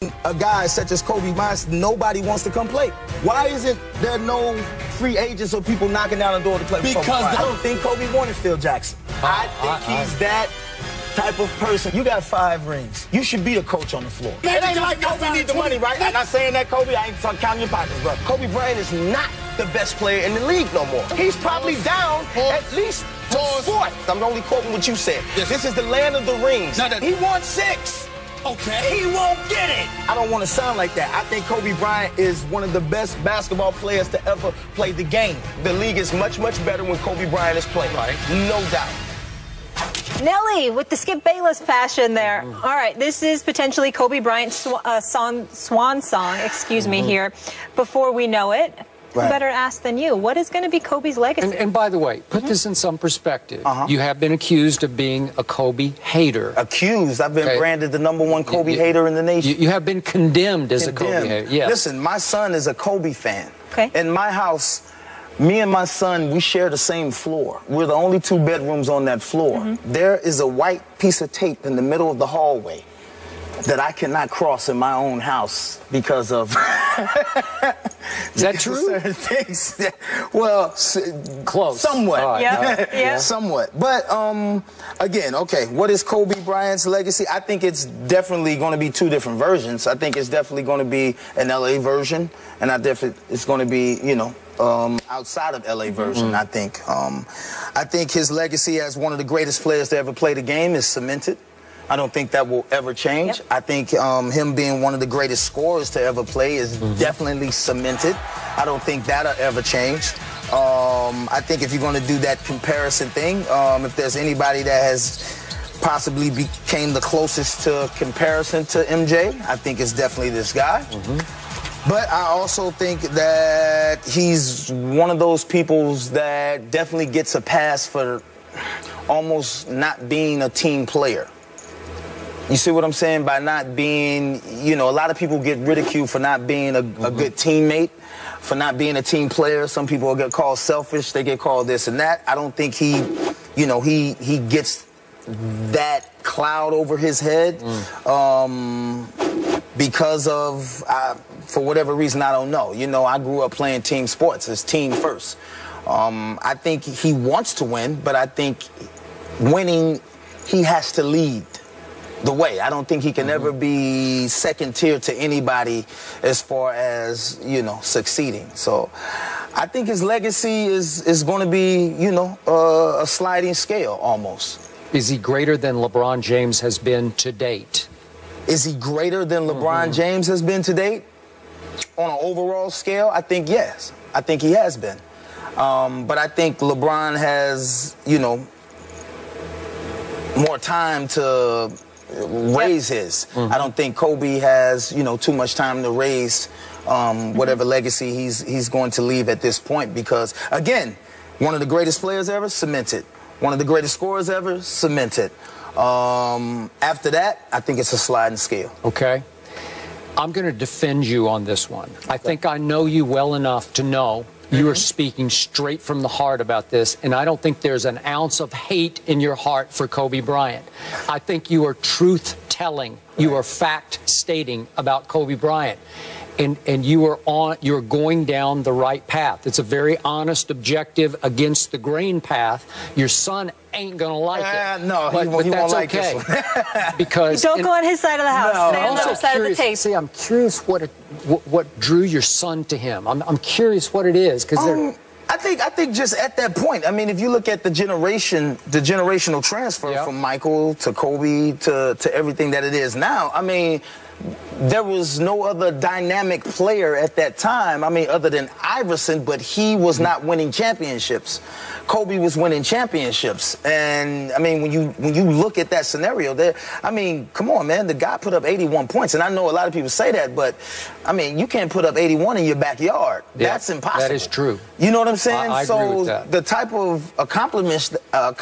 a guy such as Kobe Bryant, nobody wants to come play. Why isn't there no free agents or people knocking down the door to play with Kobe Bryant? I don't think Kobe wanted Phil Jackson. I think he's that type of person. You got 5 rings. You should be the coach on the floor. It ain't like Kobe need the money, right? I'm not saying that, Kobe. I ain't counting your pockets, bro. Kobe Bryant is not the best player in the league no more. He's probably down at least to 4th. I'm only quoting what you said. This is the land of the rings. He won 6. Okay. He won't get it. I don't want to sound like that. I think Kobe Bryant is one of the best basketball players to ever play the game. The league is much, much better when Kobe Bryant is playing. Right. No doubt. Nelly with the Skip Bayless passion there. All right, this is potentially Kobe Bryant's swan song, excuse me here. Before we know it, who better ask than you? What is going to be Kobe's legacy? And by the way, put this in some perspective. You have been accused of being a Kobe hater. Accused? I've been branded the #1 Kobe hater in the nation. You have been condemned as a Kobe hater. Yes. Listen, my son is a Kobe fan. In my house, me and my son, we share the same floor. We're the only 2 bedrooms on that floor. There is a white piece of tape in the middle of the hallway that I cannot cross in my own house because of... Is that true? Certain things. Well, close. Somewhat. Right. Somewhat. But, again, okay, what is Kobe Bryant's legacy? I think it's definitely going to be 2 different versions. I think it's definitely going to be an LA version, and it's going to be, you know, outside of LA version, I think. I think his legacy as one of the greatest players to ever play the game is cemented. I don't think that will ever change. I think him being one of the greatest scorers to ever play is definitely cemented. I don't think that'll ever change. I think if you're going to do that comparison thing, if there's anybody that has possibly became the closest to comparison to MJ, I think it's definitely this guy. But I also think that he's one of those people that definitely gets a pass for almost not being a team player. You see what I'm saying? By not being, you know, a lot of people get ridiculed for not being a good teammate, for not being a team player. Some people get called selfish. They get called this and that. I don't think he, you know, he gets that cloud over his head because of, for whatever reason, I don't know. You know, I grew up playing team sports. It's team first. I think he wants to win, but I think winning, he has to lead the way. I don't think he can ever be second tier to anybody as far as, you know, succeeding. So I think his legacy is going to be, you know, a sliding scale almost. Is he greater than LeBron James has been to date? Is he greater than LeBron James has been to date? On an overall scale, I think yes. I think he has been. But I think LeBron has, you know, more time to raise his. I don't think Kobe has, you know, too much time to raise whatever legacy he's going to leave at this point because, again, one of the greatest players ever, cemented. One of the greatest scorers ever, cemented. After that, I think it's a sliding scale. Okay. I'm going to defend you on this one. I think I know you well enough to know you are speaking straight from the heart about this, and I don't think there's an ounce of hate in your heart for Kobe Bryant. I think you are truth-telling. You are fact-stating about Kobe Bryant. And you're going down the right path. It's a very honest, objective, against the grain path. Your son ain't gonna like it. No, but he that's won't like okay. this one. Because don't go on his side of the house. No, stay on the other side of the tape. See, I'm curious what drew your son to him. I'm curious what it is because I think just at that point, I mean, if you look at the generational transfer from Michael to Kobe to everything that it is now, I mean, there was no other dynamic player at that time, I mean, other than Iverson, but he was not winning championships. Kobe was winning championships. And, I mean, when you look at that scenario there, I mean, come on, man, the guy put up 81 points. And I know a lot of people say that, but, I mean, you can't put up 81 in your backyard. Yeah, that's impossible. that is true. You know what I'm saying? I agree with that. The type of accomplishments that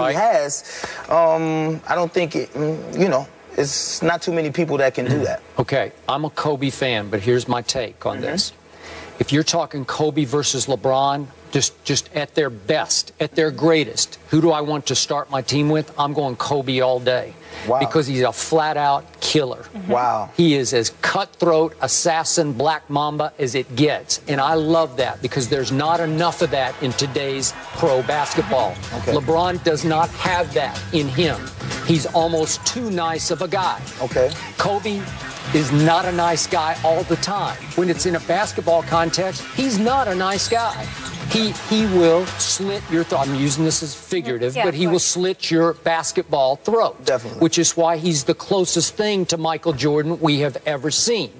he has, I don't think, you know, it's not too many people that can do that. Okay, I'm a Kobe fan, but here's my take on this. If you're talking Kobe versus LeBron, just at their best, at their greatest, who do I want to start my team with? I'm going Kobe all day. Wow. Because he's a flat-out killer. Wow. He is as cutthroat, assassin, black mamba as it gets. And I love that because there's not enough of that in today's pro basketball. Okay. LeBron does not have that in him. He's almost too nice of a guy. Okay. Kobe is not a nice guy all the time. When it's in a basketball context, he's not a nice guy. He will slit your throat. I'm using this as figurative, but he will slit your basketball throat. Definitely. Which is why he's the closest thing to Michael Jordan we have ever seen.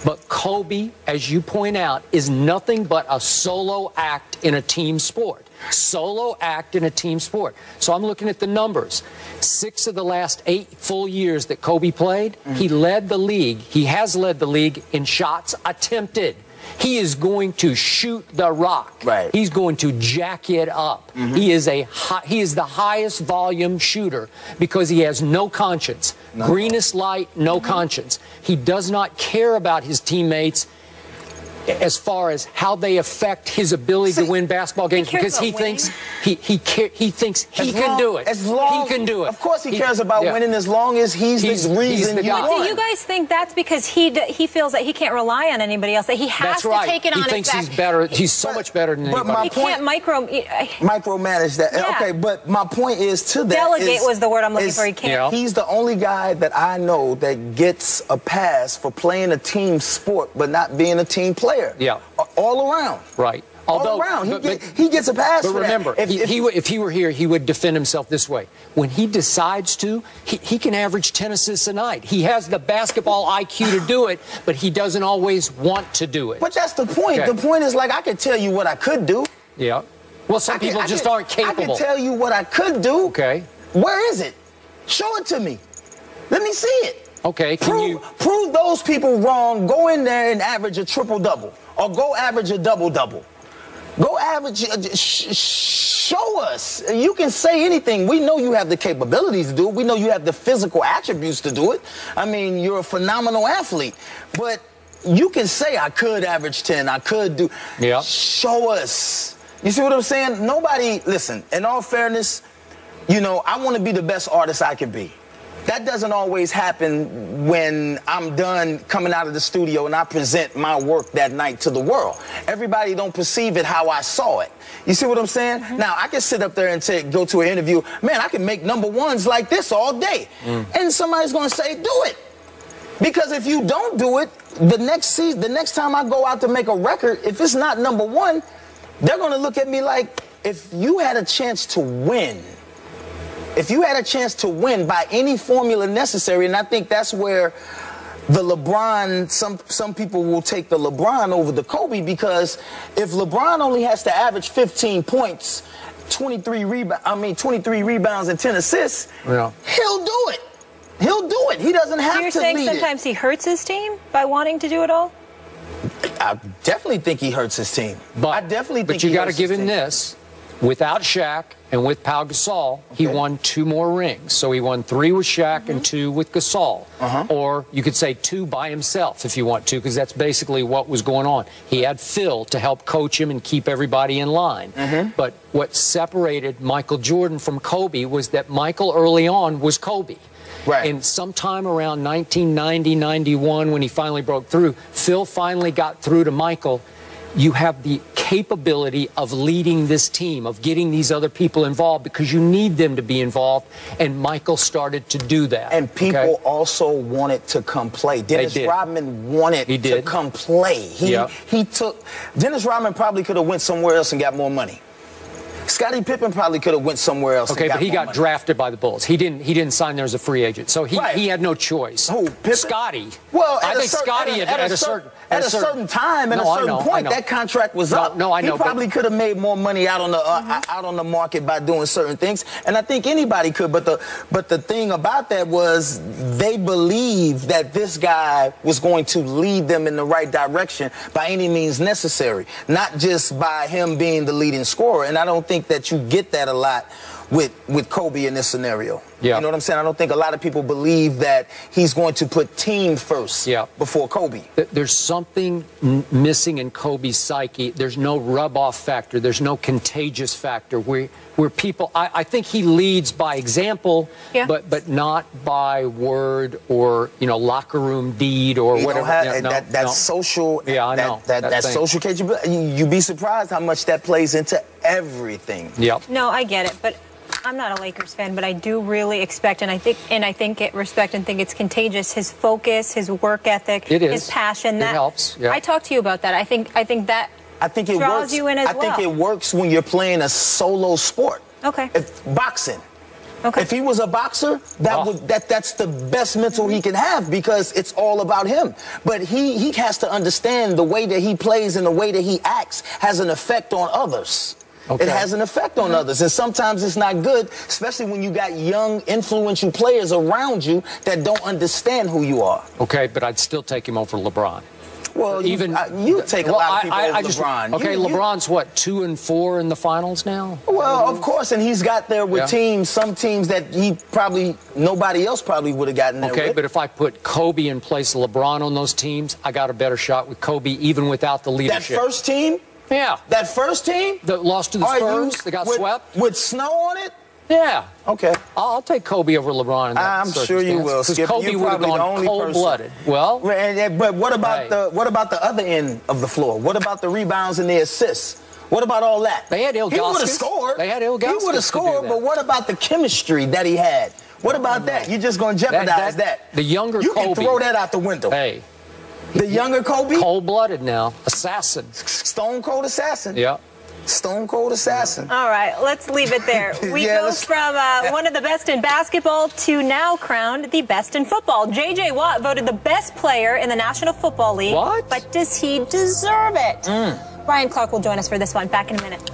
But Kobe, as you point out, is nothing but a solo act in a team sport. Solo act in a team sport. So I'm looking at the numbers. 6 of the last 8 full years that Kobe played, he led the league. He has led the league in shots attempted. He is going to shoot the rock. Right. He's going to jack it up. He is the highest volume shooter because he has no conscience. Greenest light, no conscience. He does not care about his teammates as far as how they affect his ability to win basketball games because he thinks he can do it. He can do it. Of course he cares about winning as long as he's the reason you won. Do you guys think that's because he feels that he can't rely on anybody else, that he has to take it on his back? He thinks he's better. He's so much better than anybody. He can't micromanage that. Yeah. Okay, but my point is to that. Delegate was the word I'm looking for. He can't. He's the only guy that I know that gets a pass for playing a team sport but not being a team player. Yeah. All around. Right. All around. He gets a pass for remember, that. if he were here, he would defend himself this way. When he decides to, he can average 10 assists a night. He has the basketball IQ to do it, but he doesn't always want to do it. But that's the point. Okay. The point is, like, I could tell you what I could do. Yeah. Well, some people just aren't capable. I can tell you what I could do. Okay. Where is it? Show it to me. Let me see it. Okay. Prove those people wrong. Go in there and average a triple-double. Or go average a double-double. Go average, show us. You can say anything. We know you have the capabilities to do it. We know you have the physical attributes to do it. I mean, you're a phenomenal athlete. But you can say, I could average 10, I could do. Yeah. Show us. You see what I'm saying? Nobody, listen, in all fairness, you know, I want to be the best artist I can be. That doesn't always happen when I'm done coming out of the studio and I present my work that night to the world. Everybody don't perceive it how I saw it. You see what I'm saying? Now, I can sit up there and go to an interview, man, I can make #1s like this all day. And somebody's going to say, do it. Because if you don't do it, the next time I go out to make a record, if it's not #1, they're going to look at me like, if you had a chance to win, if you had a chance to win by any formula necessary, and I think that's where the LeBron, some people will take the LeBron over the Kobe, because if LeBron only has to average 15 points, 23 rebounds and 10 assists, he'll do it. He'll do it. He doesn't have to lead it. So you're saying sometimes he hurts his team by wanting to do it all? I definitely think he hurts his team. But you got to give him this. Without Shaq and with Pau Gasol, he won 2 more rings. So he won 3 with Shaq and 2 with Gasol. Or you could say 2 by himself if you want to, because that's basically what was going on. He had Phil to help coach him and keep everybody in line. But what separated Michael Jordan from Kobe was that Michael early on was Kobe. Right. And sometime around 1990, 91, when he finally broke through, Phil finally got through to Michael. You have the capability of leading this team, of getting these other people involved, because you need them to be involved, and Michael started to do that. And people also wanted to come play. Dennis Rodman wanted to come play. Dennis Rodman probably could have went somewhere else and got more money. Scottie Pippen probably could have went somewhere else. Okay, but he got drafted by the Bulls. He didn't sign there as a free agent, so he had no choice. Who? Pippen? Scottie. Well, I think Scottie at a certain time, at a certain point, that contract was up. No, I know. He probably could have made more money out on the market by doing certain things, and I think anybody could. But the thing about that was they believed that this guy was going to lead them in the right direction by any means necessary, not just by him being the leading scorer. And I don't think that you get that a lot with Kobe in this scenario. Yeah. You know what I'm saying? I don't think a lot of people believe that he's going to put team first before Kobe. There's something missing in Kobe's psyche. There's no rub-off factor. There's no contagious factor where people, I think he leads by example, but not by word or, locker room deed or whatever. That's social. Yeah, I know. That social capability. You'd be surprised how much that plays into everything. Yep. No, I get it, but I'm not a Lakers fan, but I do really expect, and I think respect and think it's contagious. His focus, his work ethic, his passion. That helps. Yeah. I talked to you about that. I think that it draws works. you in as well. I think it works when you're playing a solo sport. Okay. Boxing. Okay. If he was a boxer, that's the best mental he can have because it's all about him. But he has to understand the way that he plays and the way that he acts has an effect on others. Okay. It has an effect on others, and sometimes it's not good, especially when you got young, influential players around you that don't understand who you are. Okay, but I'd still take him over LeBron. Well, you take a lot of people over LeBron. Okay, LeBron's what, 2-4 in the finals now? Well, of course, and he's got there with some teams that nobody else probably would have gotten there with. Okay, but if I put Kobe in place of LeBron on those teams, I got a better shot with Kobe even without the leadership. That first team? Yeah. That first team? That lost to the Spurs, they got swept? With snow on it? Yeah. Okay. I'll take Kobe over LeBron in that I'm sure you will. Because Kobe would have gone cold-blooded. Well, but what about the other end of the floor? What about the rebounds and the assists? What about all that? They had Ilgauskas. He would have scored. They had Ilgauskas. He would have scored, but what about the chemistry that he had? What about that? You're just going to jeopardize that. The younger Kobe. You can throw that out the window. Hey. The younger Kobe? Cold-blooded now. Assassin. Stone cold assassin. Yeah. Stone cold assassin. All right, let's leave it there. We go from one of the best in basketball to now crowned the best in football. J.J. Watt voted the best player in the National Football League. What? But does he deserve it? Bryan Clark will join us for this one. Back in a minute.